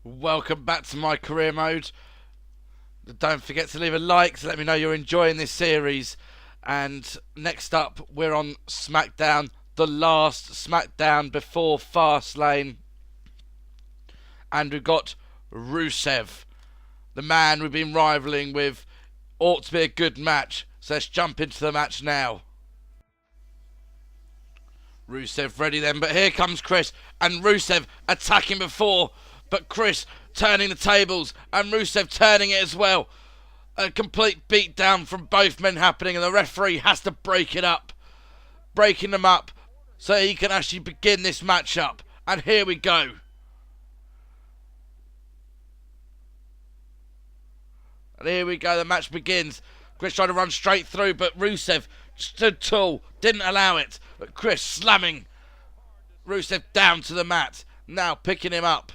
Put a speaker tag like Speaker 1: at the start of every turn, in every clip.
Speaker 1: Welcome back to my career mode. Don't forget to leave a like to let me know you're enjoying this series. And next up, we're on SmackDown, the last SmackDown before Fastlane. And we've got Rusev, the man we've been rivaling with. Ought to be a good match. So let's jump into the match now. Rusev ready then, but here comes Chris, and Rusev attacking before, but Chris turning the tables, and Rusev turning it as well. A complete beatdown from both men happening, and the referee has to break it up. Breaking them up so he can actually begin this matchup. And here we go. And here we go, the match begins. Chris trying to run straight through, but Rusev stood tall, didn't allow it. But Chris slamming Rusev down to the mat. Now picking him up.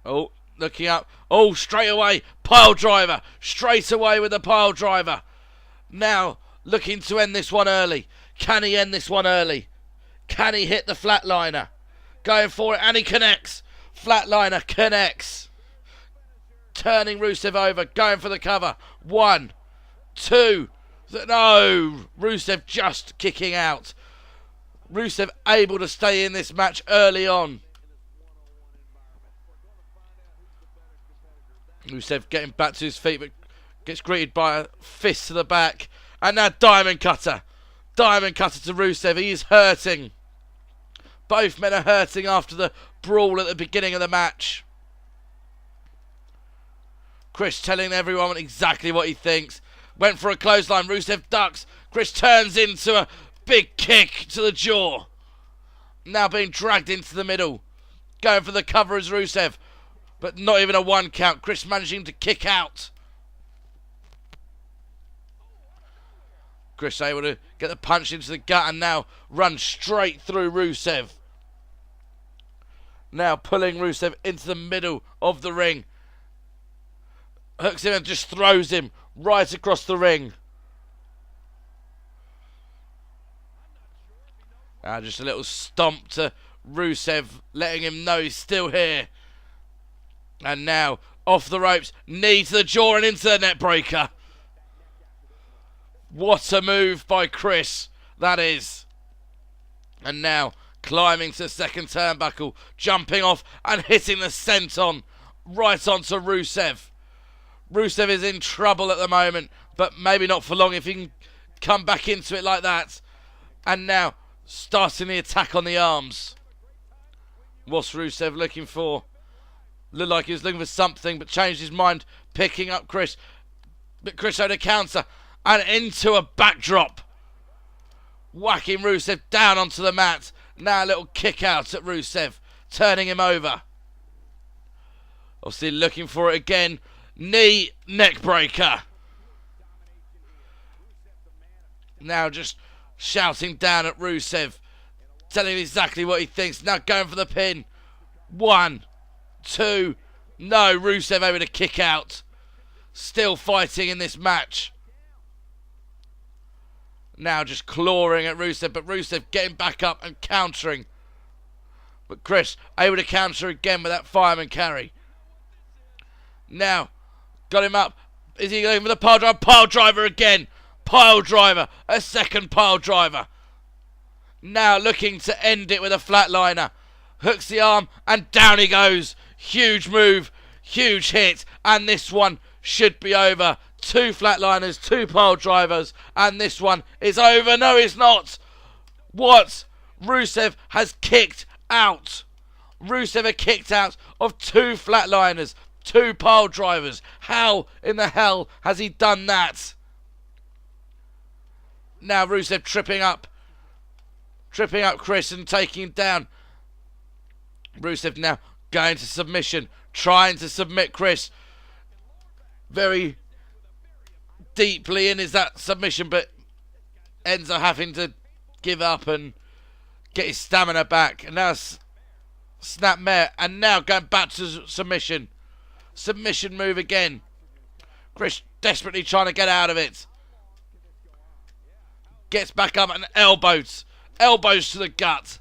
Speaker 1: Oh, looking up. Oh, straight away, pile driver. Straight away with the pile driver. Now looking to end this one early. Can he end this one early? Can he hit the flatliner? Going for it, and he connects. Flatliner connects. Turning Rusev over, going for the cover. 1, 2. No, Rusev just kicking out. Rusev able to stay in this match early on. Rusev getting back to his feet, but gets greeted by a fist to the back. And now Diamond Cutter. Diamond Cutter to Rusev. He is hurting. Both men are hurting after the brawl at the beginning of the match. Chris telling everyone exactly what he thinks. Went for a clothesline. Rusev ducks. Chris turns into a big kick to the jaw. Now being dragged into the middle. Going for the cover as Rusev. But not even a 1 count. Chris managing to kick out. Chris able to get the punch into the gut and now run straight through Rusev. Now pulling Rusev into the middle of the ring. Hooks him and just throws him right across the ring. Just a little stomp to Rusev, letting him know he's still here. And now off the ropes, knee to the jaw and into the net breaker. What a move by Chris, that is. And now climbing to the second turnbuckle, jumping off and hitting the senton right onto Rusev. Rusev is in trouble at the moment, but maybe not for long if he can come back into it like that. And now starting the attack on the arms. What's Rusev looking for? Looked like he was looking for something, but changed his mind, picking up Chris. But Chris had a counter and into a backdrop. Whacking Rusev down onto the mat. Now a little kick out at Rusev, turning him over. Obviously looking for it again. Knee, neck breaker. Now just shouting down at Rusev, telling him exactly what he thinks. Now going for the pin. 1, 2. No, Rusev able to kick out. Still fighting in this match. Now just clawing at Rusev, but Rusev getting back up and countering. But Chris able to counter again with that fireman carry. Now got him up. Is he going for the pile driver? Pile driver again. Pile driver. A second pile driver. Now looking to end it with a flatliner. Hooks the arm and down he goes. Huge move. Huge hit. And this one should be over. 2 flatliners, 2 pile drivers. And this one is over. No, it's not. What? Rusev has kicked out. Rusev had kicked out of 2 flatliners. 2 pile drivers. How in the hell has he done that? Now Rusev tripping up Chris and taking him down. Rusev now going to submission, trying to submit Chris. Very deeply in is that submission, but ends up having to give up and get his stamina back. And now snap mare, and now going back to submission. Submission move again. Chris desperately trying to get out of it. Gets back up and elbows to the gut.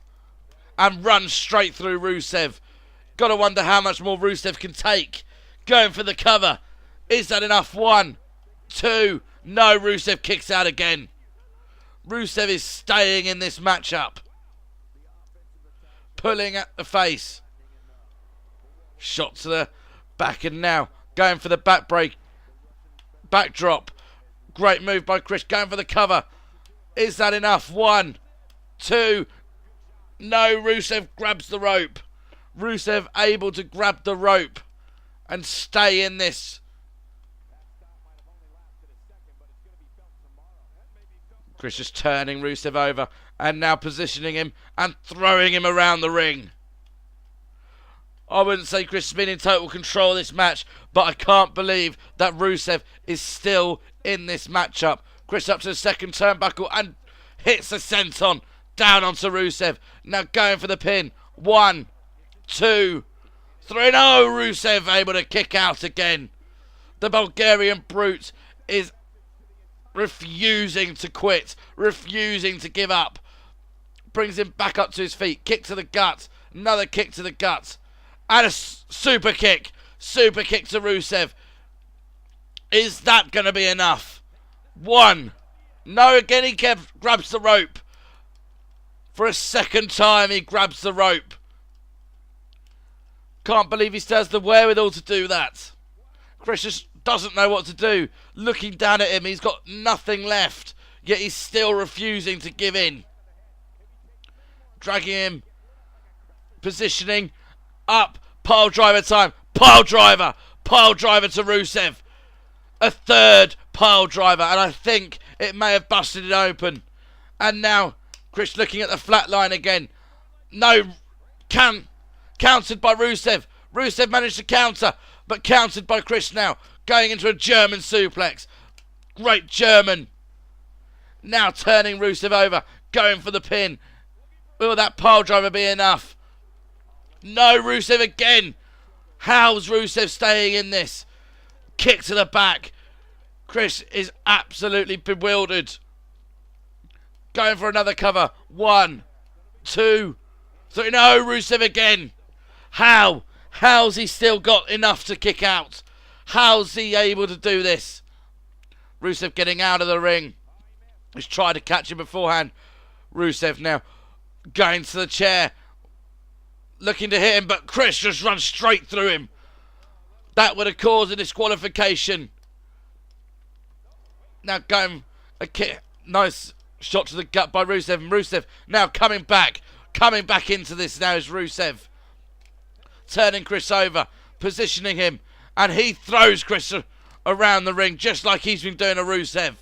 Speaker 1: And runs straight through Rusev. Gotta wonder how much more Rusev can take. Going for the cover. Is that enough? 1, 2. No, Rusev kicks out again. Rusev is staying in this matchup. Pulling at the face. Shot to the back, and now going for the back break. Backdrop. Great move by Chris. Going for the cover. Is that enough? 1, 2. No, Rusev grabs the rope. Rusev able to grab the rope and stay in this. Chris just turning Rusev over and now positioning him and throwing him around the ring. I wouldn't say Chris has been in total control of this match, but I can't believe that Rusev is still in this matchup. Chris up to the second turnbuckle and hits the senton down onto Rusev. Now going for the pin. 1, 2, 3. No, Rusev able to kick out again. The Bulgarian Brute is refusing to quit, refusing to give up. Brings him back up to his feet. Kick to the gut. Another kick to the gut. And a super kick. Super kick to Rusev. Is that going to be enough? 1. No, again he grabs the rope. For a second time he grabs the rope. Can't believe he still has the wherewithal to do that. Chris just doesn't know what to do. Looking down at him, he's got nothing left. Yet he's still refusing to give in. Dragging him. Positioning. Up. Pile driver time. Pile driver. Pile driver to Rusev. A third pile driver. And I think it may have busted it open. And now Chris looking at the flat line again. No. Countered by Rusev. Rusev managed to counter. But countered by Chris now. Going into a German suplex. Great German. Now turning Rusev over. Going for the pin. Will that pile driver be enough? No, Rusev again. How's Rusev staying in this? Kick to the back. Chris is absolutely bewildered. Going for another cover. 1, 2, 3. No, Rusev again. How? How's he still got enough to kick out? How's he able to do this? Rusev getting out of the ring. He's tried to catch him beforehand. Rusev now going to the chair. Looking to hit him, but Chris just runs straight through him. That would have caused a disqualification. Now going a kick. Nice shot to the gut by Rusev. And Rusev now coming back. Coming back into this now is Rusev. Turning Chris over. Positioning him. And he throws Chris around the ring just like he's been doing to Rusev.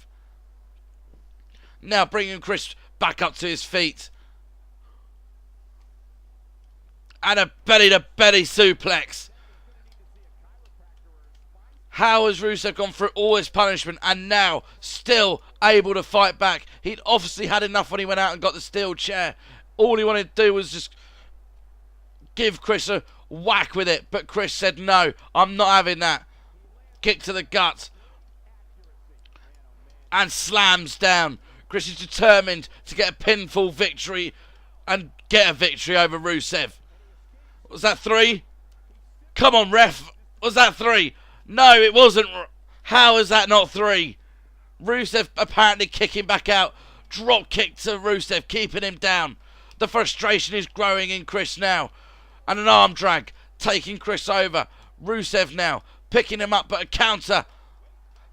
Speaker 1: Now bringing Chris back up to his feet. And a belly-to-belly suplex. How has Rusev gone through all his punishment and now still able to fight back? He'd obviously had enough when he went out and got the steel chair. All he wanted to do was just give Chris a whack with it. But Chris said, no, I'm not having that. Kick to the gut. And slams down. Chris is determined to get a pinfall victory and get a victory over Rusev. Was that 3? Come on, ref. Was that 3? No, it wasn't. How is that not 3? Rusev apparently kicking back out. Drop kick to Rusev, keeping him down. The frustration is growing in Chris now. And an arm drag, taking Chris over. Rusev now, picking him up, but a counter.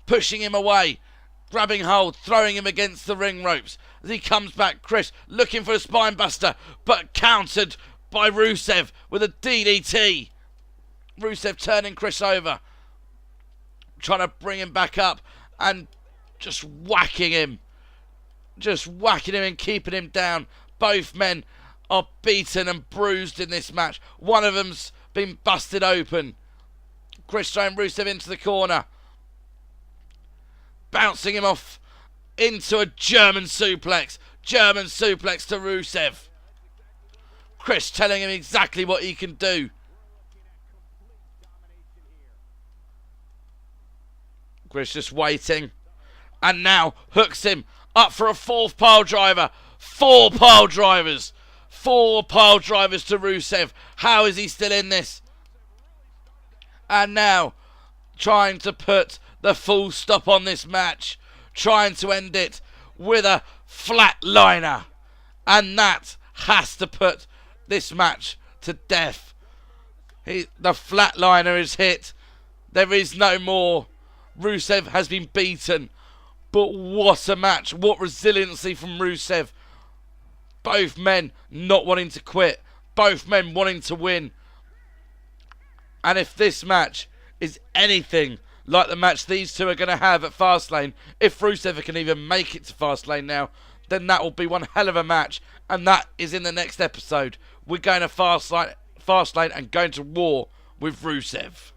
Speaker 1: Pushing him away. Grabbing hold, throwing him against the ring ropes. As he comes back, Chris looking for a spine buster, but countered by Rusev with a DDT. Rusev turning Chris over. Trying to bring him back up and just whacking him. Just whacking him and keeping him down. Both men are beaten and bruised in this match. One of them's been busted open. Chris throwing Rusev into the corner. Bouncing him off into a German suplex. German suplex to Rusev. Chris telling him exactly what he can do. Chris just waiting. And now hooks him up for a 4th pile driver. 4 pile drivers. 4 pile drivers to Rusev. How is he still in this? And now, trying to put the full stop on this match. Trying to end it with a flatliner. And that has to put this match to death. The flatliner is hit. There is no more. Rusev has been beaten. But what a match. What resiliency from Rusev. Both men not wanting to quit. Both men wanting to win. And if this match is anything like the match these two are going to have at Fastlane, if Rusev can even make it to Fastlane now, then that will be one hell of a match. And that is in the next episode. We're going to Fastlane and going to war with Rusev.